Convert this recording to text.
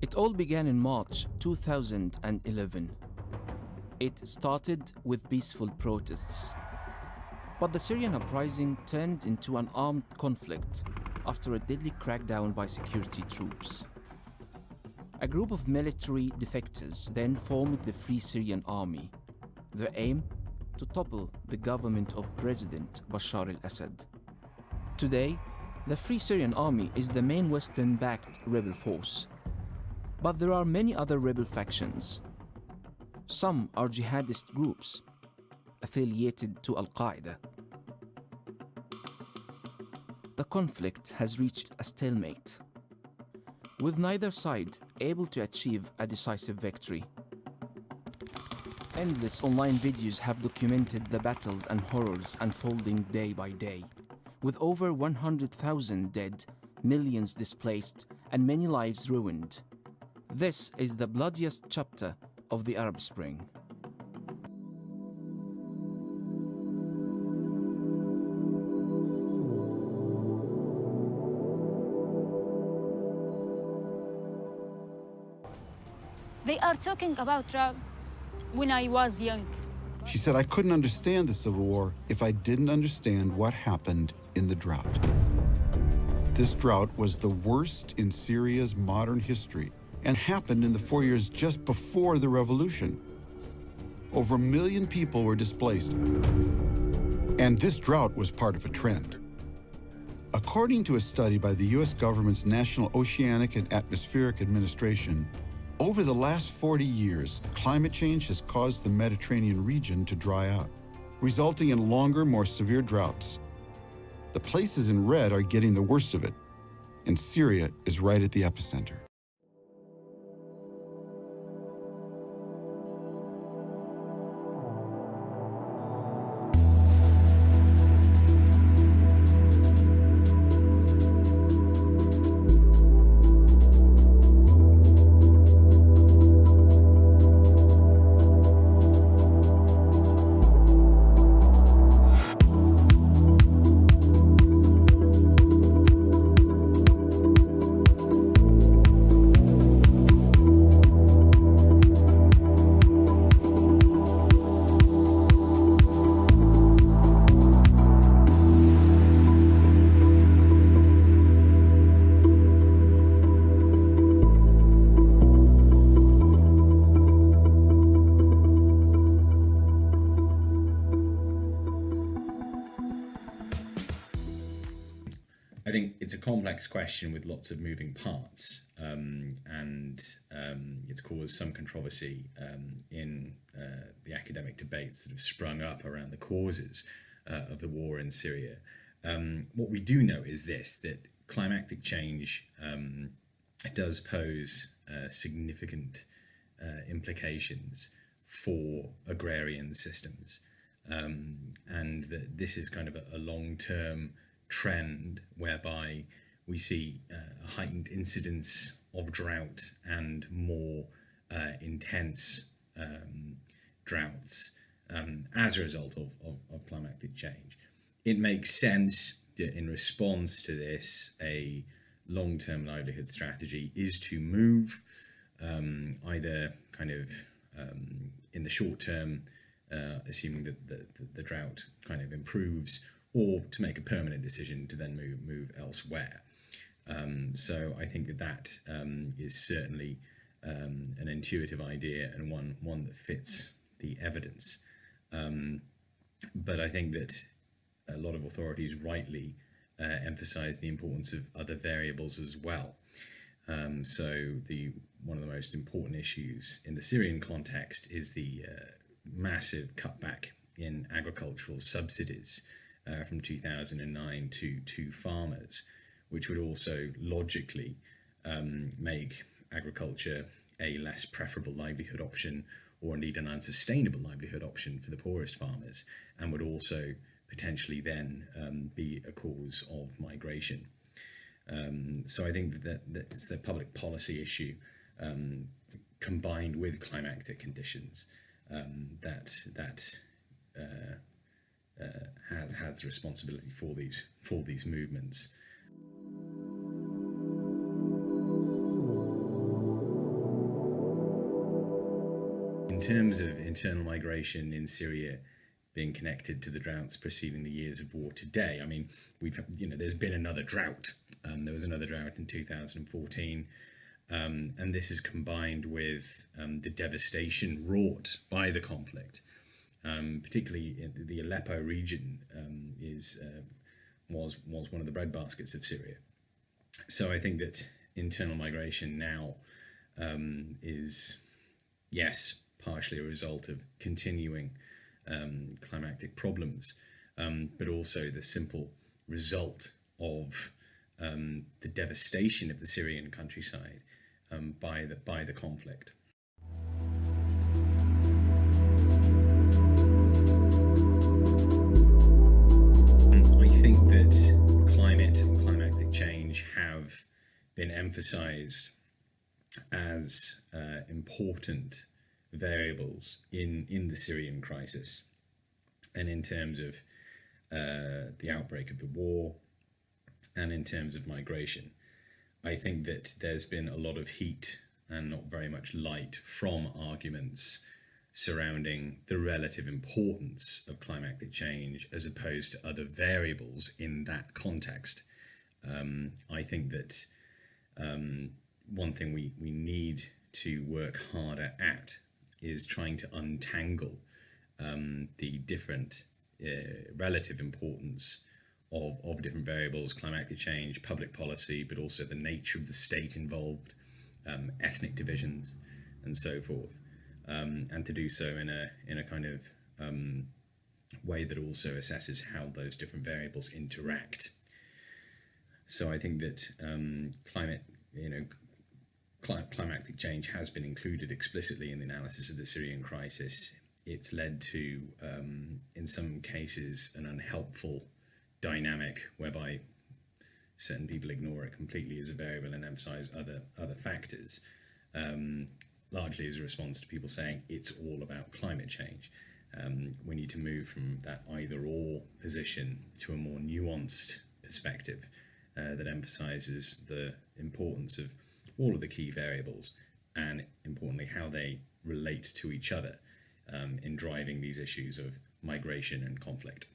It all began in March 2011. It started with peaceful protests, but the Syrian uprising turned into an armed conflict after a deadly crackdown by security troops. A group of military defectors then formed the Free Syrian Army, their aim to topple the government of President Bashar al-Assad. Today, the Free Syrian Army is the main Western-backed rebel force. But there are many other rebel factions. Some are jihadist groups affiliated to Al-Qaeda. The conflict has reached a stalemate, with neither side able to achieve a decisive victory. Endless online videos have documented the battles and horrors unfolding day by day, with over 100,000 dead, millions displaced, and many lives ruined. This is the bloodiest chapter of the Arab Spring. They are talking about drought when I was young. She said, I couldn't understand the civil war if I didn't understand what happened in the drought. This drought was the worst in Syria's modern history and happened in the 4 years just before the revolution. Over 1 million people were displaced. And this drought was part of a trend. According to a study by the US government's National Oceanic and Atmospheric Administration, over the last 40 years, climate change has caused the Mediterranean region to dry out, resulting in longer, more severe droughts. The places in red are getting the worst of it, and Syria is right at the epicenter. I think it's a complex question with lots of moving parts, and it's caused some controversy in the academic debates that have sprung up around the causes of the war in Syria. What we do know is this, that climatic change does pose significant implications for agrarian systems, and that this is kind of a long-term trend whereby we see a heightened incidence of drought and more intense droughts as a result of climatic change. It makes sense that in response to this, a long-term livelihood strategy is to move either kind of in the short term, assuming that the drought kind of improves, or to make a permanent decision to then move elsewhere. So I think that is certainly an intuitive idea and one that fits the evidence. But I think that a lot of authorities rightly emphasize the importance of other variables as well. So one of the most important issues in the Syrian context is the massive cutback in agricultural subsidies from 2009 to farmers, which would also logically make agriculture a less preferable livelihood option, or indeed an unsustainable livelihood option for the poorest farmers, and would also potentially then be a cause of migration. So I think that it's the public policy issue combined with climatic conditions that has the responsibility for these movements. in terms of internal migration in Syria being connected to the droughts preceding the years of war today, I mean, there's been another drought. There was another drought in 2014, and this is combined with the devastation wrought by the conflict, particularly in the Aleppo region was one of the breadbaskets of Syria. So I think that internal migration now is, yes, partially a result of continuing climatic problems, but also the simple result of the devastation of the Syrian countryside by the conflict. I think that climate and climatic change have been emphasized as important variables in the Syrian crisis, and in terms of the outbreak of the war, and in terms of migration. I think that there's been a lot of heat and not very much light from arguments surrounding the relative importance of climatic change as opposed to other variables in that context. I think that one thing we need to work harder at is trying to untangle the different relative importance of different variables, climatic change, public policy, but also the nature of the state involved, ethnic divisions, and so forth, and to do so in a kind of way that also assesses how those different variables interact. So I think that climatic change has been included explicitly in the analysis of the Syrian crisis. It's led to, in some cases, an unhelpful dynamic whereby certain people ignore it completely as a variable and emphasize other factors, largely as a response to people saying it's all about climate change. We need to move from that either-or position to a more nuanced perspective that emphasizes the importance of all of the key variables and, importantly, how they relate to each other in driving these issues of migration and conflict.